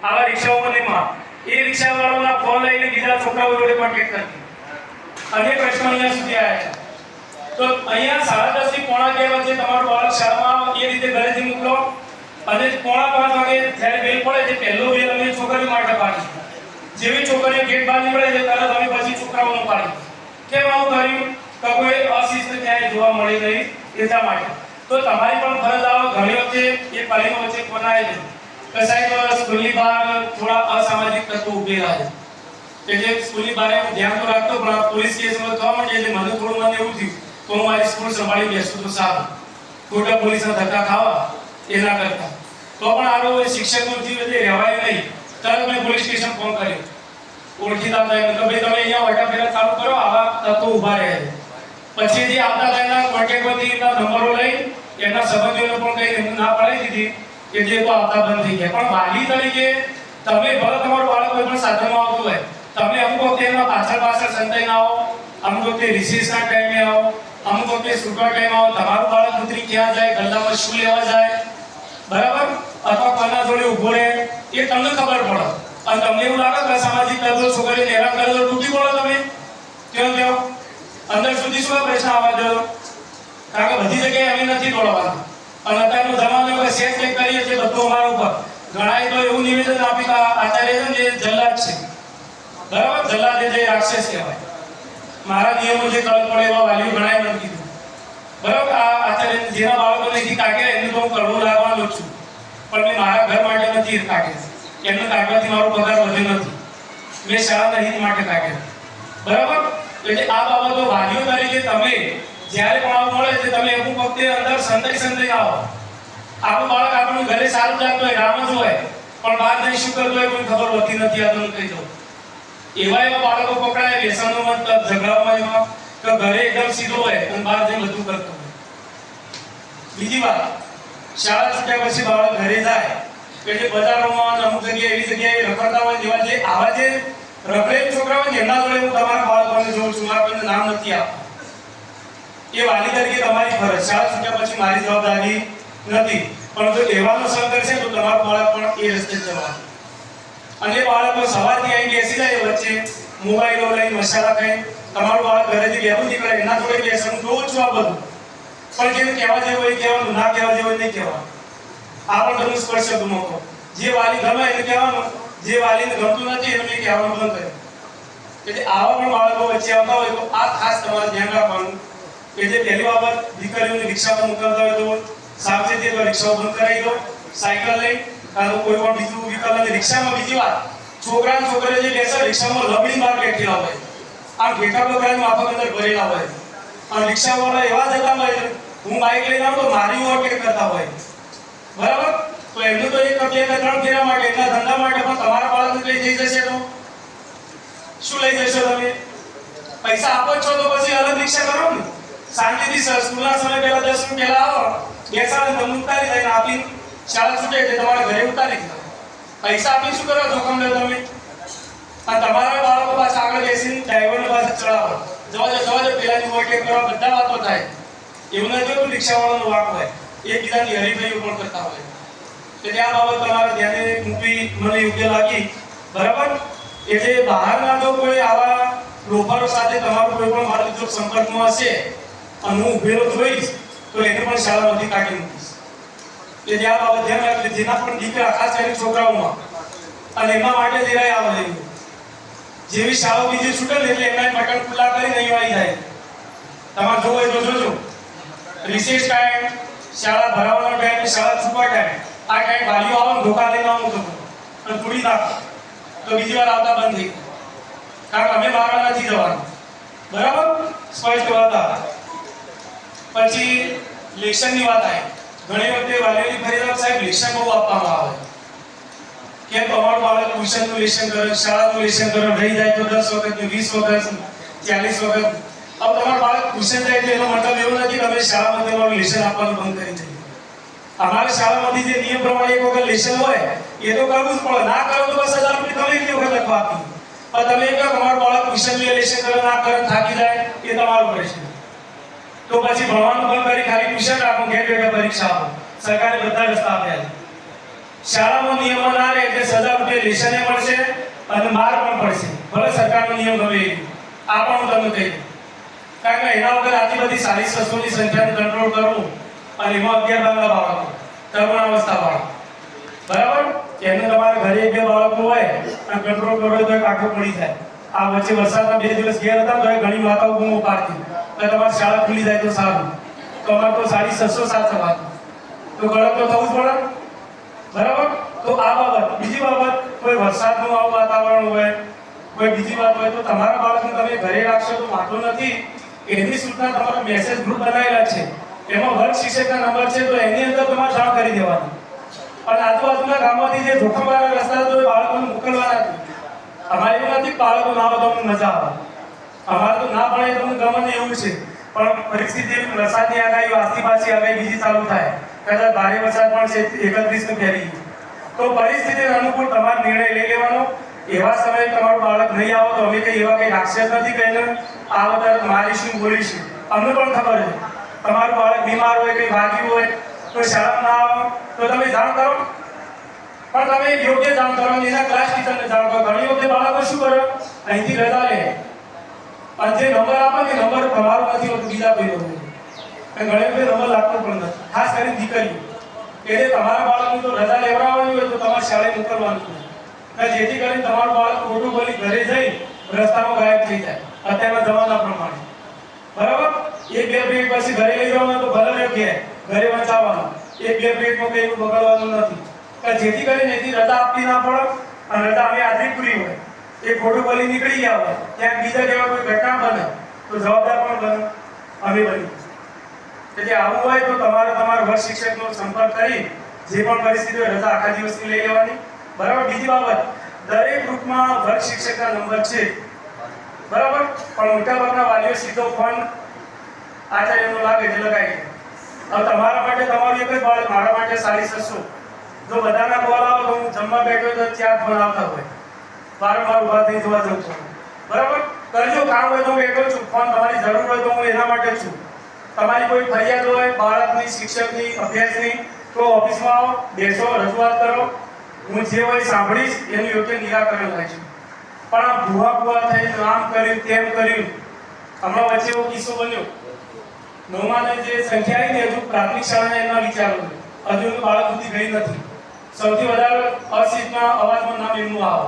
આવા રિક્ષાઓ માં એ રિક્ષાવાળાના ફોન લઈને બીજા છોકરાઓ જોડે કોન્ટેક્ટ કરતી. અનેક પ્રશ્નો અહીંયા સુધી આવ્યા છે. તો અહીંયા 10:30 થી 9:45 વચ્ચે તમારું બાળક શાળામાં એ રીતે ઘરેથી મોકલો અને 4:45 વાગે જ્યારે બેલ પડે છે પહેલો બેલ અમે છોકરીઓ માટે પાડી. જેવી છોકરીઓ ગેટ બહાર નીકળે છે તરત અમે પછી છોકરાઓને પાડી. કેમ આવું કર્યું? તો કોઈ અશિસ્ત ક્યાંય જોવા મળી નહીં એટલા માટે. તો તમારી પણ ફરજ આવે ઘણી વખતે એ પાલીનો વચ્ચે કોનાય છે કે સાહેબ સ્કૂલની બહાર થોડા અસામાજિક તત્વો ઉભેલા છે. એટલે સ્કૂલની બહાર હું ધ્યાન તો રાખતો પણ પોલીસ કેસમાં થવા માંડે એટલે મને થોડું મને એવું થયું તો હું મારી સ્કૂલ સંભાળી બેસું તો સારું. ખોટા પોલીસના ધક્કા ખાવા એના કરતા. તો પણ આરો શિક્ષકનું જીવ એટલે રહેવાય નહીં. તરત મેં પોલીસ સ્ટેશન ફોન કર્યો. ઓળખીતા થાય કે ભાઈ તમે અહીંયા વટા ફેરા ચાલુ કરો આવા તત્વો ઊભા રહે છે. પછી જે આવતા થયાના કોન્ટેક્ટમાંથી એમના નંબરો લઈ એમના સંબંધીઓને પણ કઈ એમને ના પડાવી દીધી કે જે તો આવતા બંધ થઈ ગયા. પણ વાલી તરીકે તમે ભલે તમારું બાળક કોઈ પણ સાધનમાં આવતું હોય તમે અમુક વખતે એમના પાછળ સંતાઈને આવો, અમુક વખતે રિસેસના ટાઈમે આવો, અમુક વખતે છૂટવા ટાઈમે આવો. તમારું બાળક ઉતરી ક્યાં જાય, ગલ્લામાં શું લેવા જાય, બરાબર, અથવા કોના જોડે ઊભો રહે એ તમને ખબર પડે. અને તમને એવું લાગે કે સામાજિક તત્વો છોકરીને હેરાન કરે તો તૂટી પડો તમે કેવો અંદર સુધી શું પ્રશ્ન આવવા દો? કારણ કે બધી જગ્યાએ અમે નથી દોડવાના. અને અત્યારનો જમાનો એવો સેટ ચેક કરીએ છીએ બધું અમારા ઉપર. ઘણાએ તો એવું નિવેદન આપી કે આચાર્ય છે ને એ જલ્લાદ છે, બરાબર, જલ્લાદ એટલે રાક્ષસ કહેવાય. મારા નિયમો જે કળ પડે એવા વાલીઓ ઘણાએ મને કીધું, બરાબર. આ આચાર્ય જેના બાળકો નથી કાઢ્યા એમને તો હું કડવું લાવવાનો છું પણ મેં મારા ઘર માટે નથી કાઢ્યા. એમને કાઢવાથી મારો પગાર વધ્યો નથી. મેં શાળાના હિત માટે કાઢ્યા, બરાબર. એટલે આ બાબતો વાલીઓ તરીકે તમે જ્યારે પણ આવું મળે છે તમે અમુક વખતે અંદર સંતાઈ આવો. આપણું બાળક આપણું ઘરે સારું ચાલતું હોય, રામ જ હોય, પણ બહાર જઈ શું કરતો હોય કોઈ ખબર હોતી નથી. આ તમને કહી દઉં એવા બાળકો પકડાય વ્યસનોમાં, ઝઘડાઓમાં, એમાં કે ઘરે એકદમ સીધો હોય અને બહાર જઈ બધું કરતો હોય. બીજી વાત, શાળા છૂટ્યા પછી બાળક ઘરે જાય એટલે બજારોમાં અમુક જગ્યાએ એવી જગ્યાએ રખડતા હોય જેવા જે આવા જે રખડેલ છોકરા હોય એમના જોડે હું તમારા બાળકોને જોઉં છું. મારા કોઈને નામ નથી આપતા. એ વાલી તરીકે તમારી ફરજ. શાળા છૂટ્યા પછી મારી જવાબદારી નથી. પણ જો એવાનો સહન કરશે તો તમારું બાળક પણ એ રસ્તે જવાનું. અને બાળકો સવારથી અહીં બેસી જાય વચ્ચે મોબાઈલો લઈ મસાલા ખાઈ તમારું બાળક ઘરેથી બેઠું નીકળે એના જોડે બેસે. હું જોઉં છું આ બધું. પણ જેને કહેવા જેવું હોય કહેવાનું, ના કહેવા જેવું હોય નહીં કહેવાનું. આ પણ તમે સ્પર્શ શબ્દમાં કહો. જે વાલી ગમે એને કહેવાનું, જે વાલીને ગમતું નથી એને મેં કહેવાનું બંધ કર્યું. એટલે આવા પણ બાળકો વચ્ચે આવતા હોય તો આ ખાસ તમારે ધ્યાન રાખવાનું કે જે પહેલી બાબત દીકરીઓને રિક્ષામાં મોકલતા હોય તો સાવચેતી રિક્ષાઓ બંધ કરાવી દો. સાયકલ લઈ કાં કોઈ પણ બીજું વિકલ્પ અને રિક્ષામાં બીજી વાત છોકરા છોકરીઓ જે બેસે રિક્ષામાં લબડી બહાર બેઠેલા હોય, આ ઘેટા બકરાનું માફક અંદર ભરેલા હોય અને રિક્ષાવાળા એવા જતા હોય હું બાઇક લઈને આવું તો મારી ઓવરટેક કરતા હોય, બરાબર. તો એમનું તો એક બે ત્રણ ફેરા માટે એટલા ધંધા માટે પણ તમારા બાળકને લઈ જઈ જશે તો શું લઈ જશો તમે? પૈસા આપો છો તો પછી અલગ રિક્ષા કરો ને. શાંતિથી સ્કૂલના સમય પહેલા 10 મિનિટ પહેલા આવો, બેસાડીને તમને ઉતારી દઈને આપી શાળા છૂટે એટલે તમારા ઘરે ઉતારી દો. પૈસા આપી શું કરો જોખમ લો તમે? અને તમારા બાળકો પાછા આગળ બેસીને ડ્રાઈવરને પાછા ચડાવો, જવા દો પેલાની ઓવરટેક કરવા, બધા વાતો થાય. એવું નથી કે રિક્ષાવાળાનો વાંક હોય, એકબીજાની હરીફાઈઓ પણ કરતા હોય. એટલે આ બાબત તમારે ધ્યાને મૂકવી મને યોગ્ય લાગી, બરાબર. એટલે બહારના જો કોઈ આવા લોફરો સાથે તમારો કોઈ પણ મારો જો સંપર્કમાં હશે અને હું ઉભેલો જોઈશ તો એને પણ શાળામાંથી કાઢી મૂકીશ. એટલે આ બાબત ધ્યાન રાખજો. જેના પણ દીકરા ખાસ કરીને છોકરાઓમાં અને એમના માટે જે રહે આવે જેવી શાળાઓ બીજી છૂટે ને એટલે એમના બટન ખુલ્લા કરીને અહીં આવી જાય. તમારે જોવો હોય તો જોજો. રિસેસ ટાઈમ, શાળા ભરાવાનો ટાઈમ, શાળા છૂટવા ટાઈમ, આ ટાઈમ વાલીઓ આવો ધોકા લઈને આવું તો અને પૂરી નાખો તો બીજી વાર આવતા બંધ થઈ જાય. કારણ કે અમે મારવા નથી જવાનું, બરાબર. સ્પષ્ટ વાત આવે. પછી લેશનની વાત આવી. ઘણી વખતે વાલીઓની ફરિયાદ સાહેબ લેશન બહુ આપવામાં આવે કે તમારું બાળક ટ્યુશનનું લેશન કરે, શાળાનું લેશન કરે, રહી જાય તો 10 વખત, 20 વખત, 40 વખત. હવે તમારું બાળક ટ્યુશન જાય તો એનો મતલબ એવું નથી કે અમે શાળામાં તમારું લેશન આપવાનું બંધ કરી દઈએ. અમારે શાળામાંથી જે નિયમ પ્રમાણે એક વખત લેશન હોય એ તો કરવું જ પડે. ના કરો તો બસ 1000 રૂપિયા તમે એક વખત લખવા આપી. પણ તમે કહો તમારું બાળક ટ્યુશન લેશન કરે, ના કરે, થાકી જાય, એ તમારું પડે છે. તો પછી ભણવાનું બંધ કરી ખાલી ટ્યુશન આપો, ઘેર બેઠા પરીક્ષા આપો. સરકારે બધા રસ્તા આપ્યા છે. શાળામાં નિયમો ના રહે એટલે સજા રૂપે લેશને મળશે અને માર પણ પડશે, ભલે સરકારનો નિયમ ગમે એ. આ પણ હું તમને કહી દઉં, કારણ કે એના વગર આટલી બધી સારી શસ્ત્રોની સંખ્યાને કંટ્રોલ કરવું અને એમાં 11 બાળકો બાળકો તરુણાવસ્થા બાળકો, બરાબર, એમને તમારે ઘરે 2 બાળકો હોય અને કંટ્રોલ કરો તો કાઢવું પડી જાય. આ વચ્ચે વરસાદમાં 2 દિવસ ઘેર હતા તો ઘણી માતાઓ બૂમો પાડતી કે તમારી શાળા ખુલી જાય તો સારું, તો અમારે તો સારી શસ્ત્રો સાચવવાની, તો કડક તો થવું જ પડે, બરાબર. તો આ બાબત. બીજી બાબત, કોઈ વરસાદનું આવું વાતાવરણ હોય, કોઈ બીજી વાત હોય તો તમારા બાળકને તમે ઘરે રાખશો તો વાંધો નથી. એની સૂચના તમારો મેસેજ ગ્રુપ બનાવેલા છે, એમાં વર્ગ શિક્ષકના નંબર છે, તો એની અંદર તમારે જાણ કરી દેવાની. અને આજુબાજુના ગામમાંથી જે જોખમવાળા રસ્તા તો એ બાળકોને મોકલવાના નથી. અમારે એવું નથી બાળકો ના આવે તો અમને મજા આવે, અમારે તો ના ભણે તો ગમે એવું છે, પણ પરિસ્થિતિ એવી, વરસાદની આગાહી આજથી પાછી આગાહી બીજી ચાલુ થાય, કદાચ ભારે વરસાદ પણ છે 31 ફેરી, તો પરિસ્થિતિને અનુકૂળ તમારે નિર્ણય લઈ લેવાનો. એવા સમયે તમારું બાળક નહીં આવે તો અમે કઈ એવા કઈ રાક્ષસ નથી કહીને આ વખત મારીશું બોલીશું. અમને પણ ખબર છે તમારું બાળક બીમાર હોય, કઈ વાગ્યું હોય તો શાળામાં ના આવે તો તમે જાણ કરો, પણ તમે યોગ્ય જાણ કરો, એના ક્લાસ ટીચરને જાણ કરો. ઘણી વખતે બાળકો શું કરે, અહીંથી રજા લે અને જે નંબર આપે ને નંબર તમારો નથી હોતો, બીજા કોઈનો હોય, અને ઘણી વખતે નંબર લાગતો પણ નથી, ખાસ કરીને દીકરીઓ. એટલે તમારા બાળકની તો રજા લેવડાવવાની હોય તો તમારે શાળાએ મોકલવાનું, જેથી કરીને તમારું બાળક ખોટું બોલી ઘરે જઈ રસ્તામાં ગાયબ થઈ જાય અત્યારના જમાના પ્રમાણે, બરાબર. 1-2 મિનિટ પછી ઘરે લઈ જવાનું તો ભલે યોગ્ય, ઘરે વંચાવવાનું, 1-2 મિનિટમાં કંઈ બગડવાનું નથી, જેથી કરીને એથી રજા આપવી ના પડે. અને રજા અમે હાજરી પૂરી હોય, એ ખોટું બોલી નીકળી ગયા હોય, ત્યાં બીજા જેવા કોઈ ઘટના બને તો જવાબદાર પણ બને, અમે બની. એટલે આવું હોય તો તમારે તમારા વર્ગ શિક્ષકનો સંપર્ક કરી જે પણ પરિસ્થિતિ હોય રજા આખા દિવસની લઈ લેવાની, બરાબર. બીજી બાબત, દરેક ગ્રુપમાં વર્ગ શિક્ષકના નંબર છે, બરાબર, પણ મોટાભાગના વાલીઓ સીધો ફોન આચાર્યનો લાગે છે લગાવી દે. હવે તમારા માટે તમારું એક જ બાળક, મારા માટે 650. જો બધાના કોલ આવે તો હું જમવા બેઠો તો 4 ફોન આવતા હોય, વારંવાર ઊભા થઈ જોવા જઉં છું, બરાબર. કરજો, કામ હોય તો હું બેઠો છું, ફોન તમારી જરૂર હોય તો હું એના માટે છું. તમારી કોઈ ફરિયાદ હોય બાળકની, શિક્ષકની, અભ્યાસની, તો ઓફિસમાં આવો, બેસો, રજૂઆત કરો, હું જે હોય સાંભળીશ, એનું યોગ્ય નિરાકરણ લાવીશ. પણ આ ભૂવા થઈ આમ કર્યું તેમ કર્યું, હમણાં વચ્ચે એવો કિસ્સો બન્યો, 9માની જે સંખ્યા આવી ને હજુ પ્રાથમિક શાળાના એમના વિચારો હજુ બાળક સુધી ગઈ નથી. સૌથી વધારે અશિક્ષિતના અવાજમાં નામ એમનું આવે,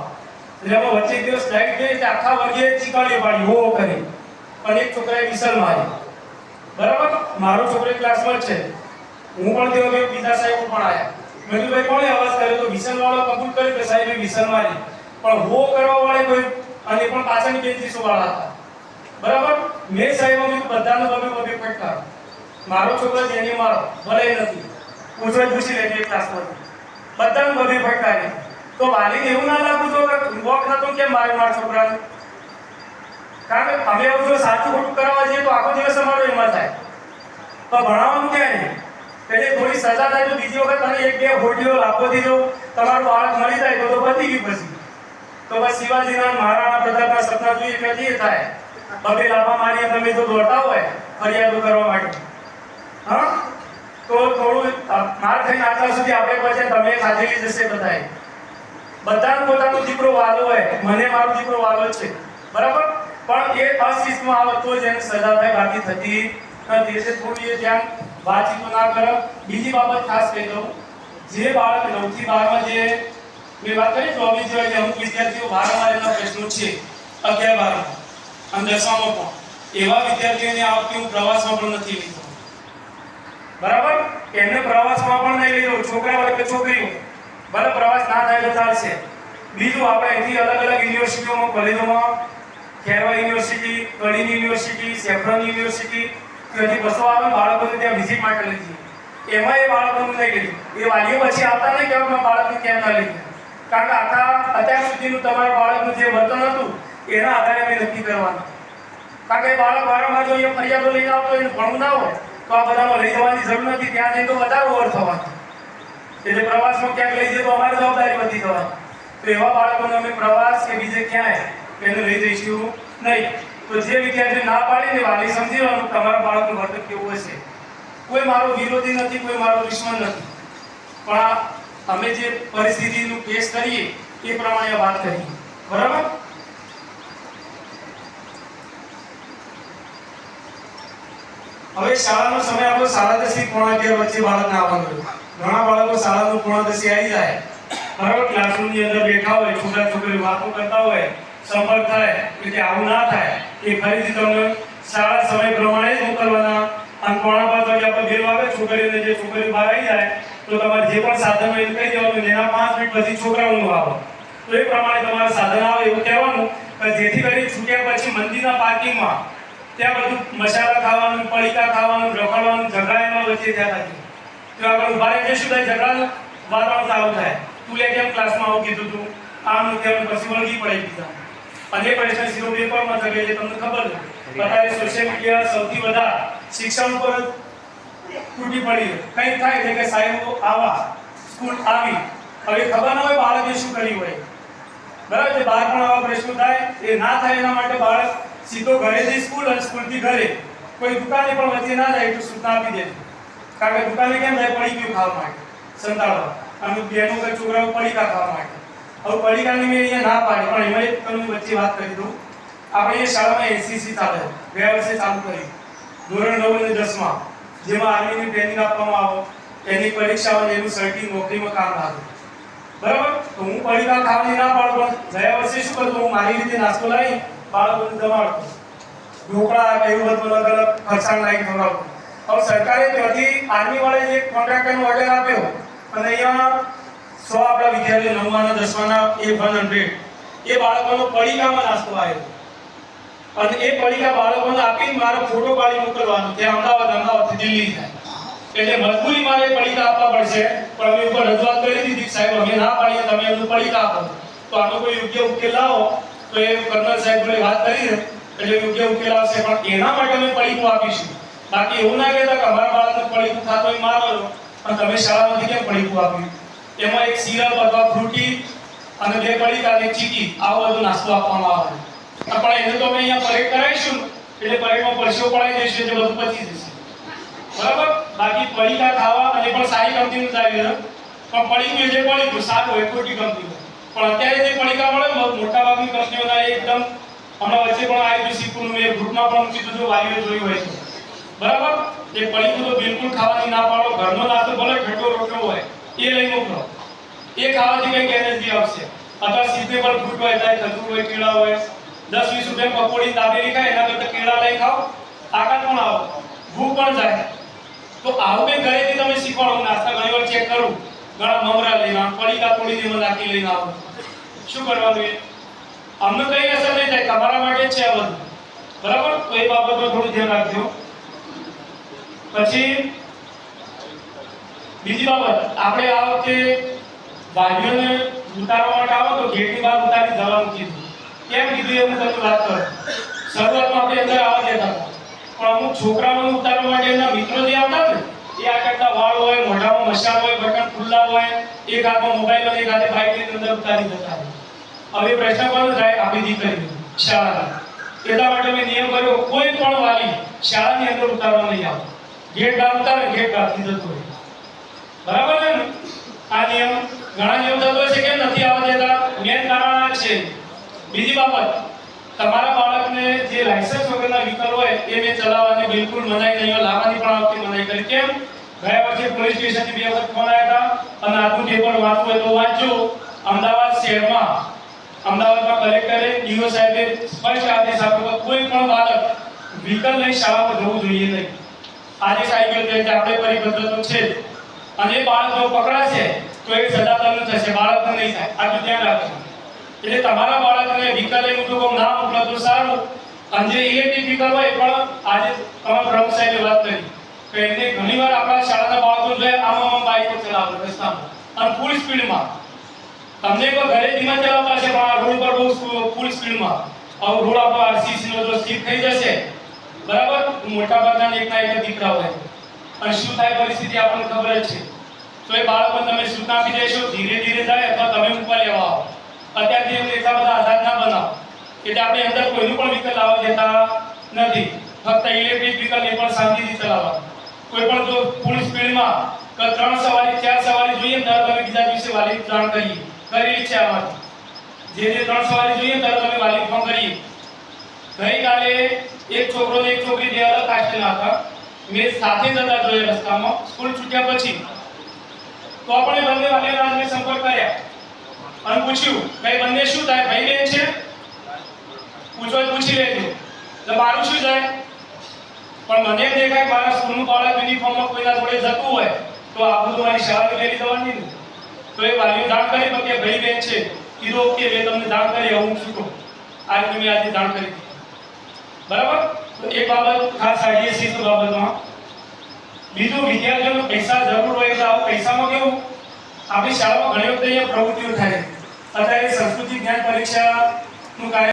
એટલે અમે વચ્ચે એક દિવસ લાઈટ ગઈ એટલે આખા વર્ગે ચીકાડીઓ પાડી, હો કરી, અને એક છોકરાએ વિસલ મારી, બરાબર. મારો છોકરો ક્લાસમાં છે, હું પણ તેઓ બીજા સાહેબો પણ આવ્યા, મેં કીધું ભાઈ કોણે અવાજ કર્યો, તો વિસલ વાળો કબૂલ કર્યું કે સાહેબે વિસલ મારી, પણ હો કરવા વાળે કોઈ, અને પણ પાછળની બેન્ચીસો વાળા હતા, બરાબર. મેં સાહેબ બધાને ગમે ફટકારો, મારો છોકરો જેની મારો ભલે નથી પૂછી લેજે ક્લાસમાં, બધાને બધી ફટકારી. તો વાલીને એવું ના લાગવું જો કે વોક નતો કેમ મારે મારા છોકરાને, કારણ કે અમે એવું જો સાચું ખોટું કરાવવા જઈએ તો આખો દિવસ અમારો એમાં થાય, તો ભણાવવાનું ક્યાં નહીં. એટલે થોડી સજા થાય તો બીજી વખત તમે 1-2 હોટીઓ લાભો દીધો, તમારું બાળક મળી જાય તો પતી ગયું. પછી તો બસ શિવાજીના મહારાણા પ્રતાપના સપના જોઈએ ક્યાંથી થાય, બબે લાભા મારી તમે જો દોડતા હોય ફરિયાદો કરવા માટે, હા, તો થોડું માર થઈને આટલા સુધી આપણે પછી તમે ખાધેલી જશે બધાએ. બધાને પોતાનો દીકરો વાલો હોય, મને મારો દીકરો વાલો છે, બરાબર, પણ એ અશિસ્તમાં આવે તો જ એને સજા થાય, બાકી થતી નથી. એટલે થોડું એ ધ્યાન વાતચીતો ના કરો. બીજી બાબત ખાસ કહી દઉં, જે બાળક 9 થી 12માં જે મેં વાત કરી ચોવીસ જેવા જે અમુક વિદ્યાર્થીઓ વારંવાર એના પ્રશ્નો છે 11-12 અને 10માં પણ, એવા વિદ્યાર્થીઓને આ વખતે હું પ્રવાસમાં પણ નથી લીધો, બરાબર. એમને પ્રવાસમાં પણ નહીં લીધો, છોકરા હોય કે છોકરી હોય, ભલે પ્રવાસ ના થાય તો ચાલશે. બીજું, આપણે અહીંથી અલગ અલગ યુનિવર્સિટીઓમાં, કોલેજોમાં, ખેરવા યુનિવર્સિટી, કડી યુનિવર્સિટી, સેફ્રોન યુનિવર્સિટી, ત્યાંથી બસો આવે બાળકોને ત્યાં વિઝિટ માટે લઈ જઈએ, એમાં એ બાળકોને નહીં લીધું. એ વાલીઓ પછી આવતા નહીં કે મારા બાળકને કેમ ના લઈ, કારણ કે અત્યાર સુધીનું તમારા બાળકનું જે વર્તન હતું એના આધારે અમે નક્કી કરવાનું. કારણ કે બાળક વારંવાર જો અહીંયા ફરિયાદો લઈને આવતો હોય, ભણવું ના હોય તો આ બધામાં લઈ જવાની જરૂર નથી, ત્યાં જઈને તો વધારે ઓવર થવાનું. એટલે પ્રવાસમાં ક્યાંક લઈ જઈએ તો અમારી જવાબદારી વધી જવાની. તો એવા બાળકોને અમે પ્રવાસ કે બીજે ક્યાંય એને લઈ જઈશું નહીં. તો જે વિદ્યાર્થીઓ ના પાડીને વાલી સમજી લેવાનું તમારા બાળકનું વર્તન કેવું હશે. કોઈ મારો વિરોધી નથી, કોઈ મારો દુશ્મન નથી, પણ અમે જે પરિસ્થિતિનું ફેસ કરીએ એ પ્રમાણે વાત કરીએ, બરાબર? હવે શાળાનો સમય આપણો 10:30 થી 11:30 વચ્ચે બાળકને આવવાનું. ઘણા બાળકો શાળાનું 11:30 આવી જાય, બરાબર? ક્લાસરૂમની અંદર બેઠા હોય, છોકરા છોકરી વાતો કરતા હોય, સંપર્ક થાય એટલે આવું ના થાય. એ ફરીથી તમને શાળા સમય પ્રમાણે જ મોકલવાના. અને 4:30 વાગે આપણે બેલ વાગે, છોકરીઓને જે છોકરીઓ બહાર આવી જાય તો તમારે જે પણ સાધન હોય એ કહી દેવાનું, એના 5 મિનિટ પછી છોકરાઓનું આવે તો એ પ્રમાણે તમારે સાધન આવે એવું કહેવાનું, જેથી કરી છૂટ્યા પછી મંદિરના પાર્કિંગમાં ત્યાં બધું મસાલા ખાવાનું, પડીકા ખાવાનું, રખડવાનું, ઝઘડા એમાં વચ્ચે ત્યાં નથી. તો આગળ ઉભા રહીને શું થાય, ઝઘડાનું વાતાવરણ ચાલુ થાય. તું લે કેમ ક્લાસમાં આવું કીધું તું, આમ તેમ, પછી વળગી પડી દીધા. અને પ્રશ્ન સીધો પેપરમાં શકે છે, તમને ખબર છે. અત્યારે સોશિયલ મીડિયા સૌથી વધારે શિક્ષણ ઉપર તૂટી પડી. કંઈક થાય એટલે કે સાહેબો આવા, સ્કૂલ આવી, હવે ખબર ના હોય બાળકે શું કર્યું હોય, બરાબર છે? બહાર પણ આવા પ્રશ્નો થાય, એ ના થાય એના માટે બાળક સીધો ઘરેથી સ્કૂલ અને સ્કૂલથી ઘરે, કોઈ દુકાને પણ વચ્ચે ના જાય એટલું સૂચના આપી દેજો. કારણ કે દુકાને કેમ જાય, પડી ગયું ખાવા માટે, સંતાડવા, અને બેનો કે છોકરાઓ પડીકા ખાવા માટે. હવે પડીકાની મેં અહીંયા ના પાડી, પણ એમાં એક તમને વચ્ચે વાત કરી દઉં. આપણે એ શાળામાં એનસીસી ચાલે, ગયા વર્ષે ચાલુ કરી, ધોરણ 9 અને 10 માં, જેમાં આર્મીની ટ્રેનિંગ આપવામાં આવે, એની પરીક્ષાઓ અને એનું સર્ટિફિકેટ નોકરીમાં કામ લાગે, બરાબર? તો હું પડીકા ખાવાની ના પાડું, પણ ગયા વર્ષે શું કરતો, હું મારી રીતે નાસ્તો લાવી બાળકોને જમાડતો, ઢોકળા એવું બધું અલગ અલગ ફરસાણ લાવી ખવડાવતો. હવે સરકારે ત્યાંથી આર્મી વાળાએ જે કોન્ટ્રાક્ટરનો ઓર્ડર આપ્યો અને અહીંયા 100 આપણા વિદ્યાર્થીઓ 9મા અને 10માના A100 એ બાળકોનો પડીકામાં નાસ્તો આવ્યો, અને એ પડીકા બાળકોને આપીને મારો ફોટો પાડી મોકલવાનો, ત્યાં અમદાવાદથી દિલ્હી જાય. એટલે મજબૂરી મારે પડીકા આપવા પડશે, પણ અમે ઉપર રજૂઆત કરી દીધી, સાહેબ અમે ના પાડીએ, તમે એમનું પડીકા આપો. તો આનો કોઈ યોગ્ય ઉકેલ લાવો. તો એ કર્નલ સાહેબ જોડે વાત કરી એટલે યોગ્ય ઉકેલ આવશે, પણ એના માટે અમે પડીકું આપીશું. બાકી એવું ના કહેતા કે અમારા બાળકને પડીકું ખાતો હોય મારવાનો, પણ તમે શાળામાંથી કેમ પડીકું આપ્યું? એમાં એક સિરપ અથવા ફ્રૂટી અને 2 પડીકા અને ચીકી, આવો બધો નાસ્તો આપવામાં આવે. પણ એને તો અમે અહીંયા પરેડ કરાવીશું, એટલે પરેડમાં પરસેવો પડાવી દઈશું, એટલે બધું પચી જશે, બરાબર? બાકી પડીકા ખાવા, અને પણ સારી કંપનીનું ચાલે, પણ પડીકું એટલે પડીકું સારું હોય, ખોટી કંપની. પણ અત્યારે જે પડીકા મળે મોટા ભાગની કંપનીઓના એકદમ, હમણાં વચ્ચે પણ આઈયુસીપીનું મેં ગ્રુપમાં પણ મૂકી દીધું, વાલીઓ જોયું હોય છે, બરાબર? એ પડીકું તો બિલકુલ ખાવાની ના પાડો. ઘરનો નાસ્તો ભલે ઠંડો રોટલો હોય એ લઈ મોકલો, એ ખાવાથી કંઈક એનર્જી આવશે. અથવા સિઝનેબલ ફ્રૂટ હોય, ચાહે ખજૂર હોય, કેળા હોય, 10-20 રૂપિયા પકોડી દાબેલી ખાય એના કરતાં કેળા લઈ ખાઓ, તાકાત પણ આવે, ભૂખ પણ જાય. તો આવું કંઈ ઘરેથી તમે શીખવાડો. નાસ્તા ઘણી વાર ચેક કરું, ઘણા મમરા લઈને પડીકા તોડીને એમાં નાખી લઈને આવો, શું કરવાનું? એ અમને કઈ અસર નહીં થાય, તમારા માટે જ છે આ બધું, બરાબર? તો એ બાબતમાં થોડું ધ્યાન રાખજો. પછી બીજી બાબત, આપણે આ વખતે ભાઈઓને ઉતારવા માટે આવો તો ગેટની બહાર ઉતારી જવાનું કીધું. કેમ કીધું એ હું તમને વાત કરું. શરૂઆતમાં આપણે અંદર આવવા દેતા હતા, પણ અમુક છોકરાઓને ઉતારવા માટે એમના મિત્રો જે આવતા ને, એ આ કરતા વાળ હોય, મોઢામાં મસાલ હોય, બટન ખુલ્લા હોય, એક હાથમાં મોબાઈલ અને એક હાથે બાઇકની અંદર ઉતારી જતા. હવે પ્રશ્ન કોનો થાય? આપણી દીકરી શાળાના. એટલા માટે મેં નિયમ કર્યો, કોઈ પણ વાલી શાળાની અંદર ઉતારવા નહીં આવે. ગેટ બહાર ઉતારે, ગેટ બહારથી જતો રહે, બરાબર છે ને? આ નિયમ ઘણા નિયમ થતો છે, કેમ નથી આવવા દેતા? મેન કારણ આ છે. બીજી બાબત, તમારા બાળકને જે લાયસન્સ વગરના વ્હીકલ હોય એ મેં ચલાવવાની બિલકુલ મનાઈ નહીં, લાવવાની પણ આવતી મનાઈ કરી. કેમ? ગયા વર્ષે પોલીસ સ્ટેશનથી 2 વખત ફોન આવ્યા હતા, અને આજનું પેપર વાંચવું હોય તો વાંચજો. અમદાવાદ શહેરમાં, અમદાવાદમાં કલેક્ટરે, ડીઓ સાહેબે સ્પષ્ટ આદેશ આપ્યો કે કોઈ પણ બાળક વ્હીકલ લઈ શાળામાં જવું જોઈએ નહીં. આદેશ આવી ગયો એટલે આપણે પરિપત્ર તો છે જ, અને એ બાળક જો પકડાશે તો એ સજા તમને થશે, બાળકને નહીં થાય. આટલું ધ્યાન રાખજો. એટલે તમારા બાળકને વ્હીકલ લઈને તો ના મોકલો તો સારું. અને જે ઇલેક્ટ્રિક વ્હીકલ હોય પણ આજે તમારા પ્રમુખ સાહેબે વાત કરી કે એમને ઘણીવાર આપણા શાળાના બાળકો જોઈએ આમ બાઈકો ચલાવે રસ્તામાં અને ફૂલ સ્પીડમાં. તમને કોઈ ઘરે ધીમા ચલાવવા છે, પણ આ રોડ પર બહુ ફૂલ સ્પીડમાં. હવે રોડ આપણો આરસીસી નો જો સ્લીપ થઈ જશે, બરાબર? મોટા ભાગના એકના એક દીકરા હોય, અને શું થાય પરિસ્થિતિ આપણને ખબર જ છે. તો એ બાળકોને તમે સૂચના આપી દેશો, ધીરે ધીરે જાય, અથવા તમે મૂકવા લેવા આવો. અત્યારથી એમને એટલા બધા આઝાદ ના બનાવો. એટલે આપણે અંદર કોઈનું પણ વ્હીકલ લાવવા દેતા નથી. ફક્ત ઇલેક્ટ્રિક વ્હીકલ એ પણ શાંતિથી ચલાવવા. કોઈ પણ જો ફૂલ સ્પીડમાં કે 3 સવારી 4 સવારી જોઈએ ત્યારે તમે બીજા દિવસે વાલી જાણ કરેલી છે આમાંથી જે 3 સવારી જોઈએ ત્યારે તમે વાલી ફોન કરીએ ગઈકાલે એક છોકરો ને એક છોકરી બે અલગ કાસ્ટના હતા મેં સાથે જતા જોયા રસ્તામાં સ્કૂલ છૂટ્યા પછી તો આપણે બંને વાલીઓના આજને સંપર્ક કર્યા અને પૂછ્યું કે બંને શું થાય ભાઈ બેન છે પૂછો પૂછી લેજો તો મારું શું થાય પણ મને દેખાય મારા સ્કૂલનું બાળક યુનિફોર્મમાં કોઈના જોડે જતું હોય તો આ બધું મારી શાળા લેવી જવાની ને તો એ વાલીઓ જાણ કરી કે ભાઈ બેન છે કીધું ઓકે મેં તમને જાણ કરી હું શું કહું આ રીતે મેં આજે જાણ કરી બરાબર તો એક બાબત ખાસ આઈડીએસસી તો બાબતમાં બીજું વિદ્યાર્થીઓને પૈસા જરૂર હોય તો આવું પૈસામાં કેવું આપણી શાળામાં ઘણી વખત અહીંયા પ્રવૃત્તિઓ થાય અત્યારે સંસ્કૃતિ જ્ઞાન પરીક્ષાનું કાર્ય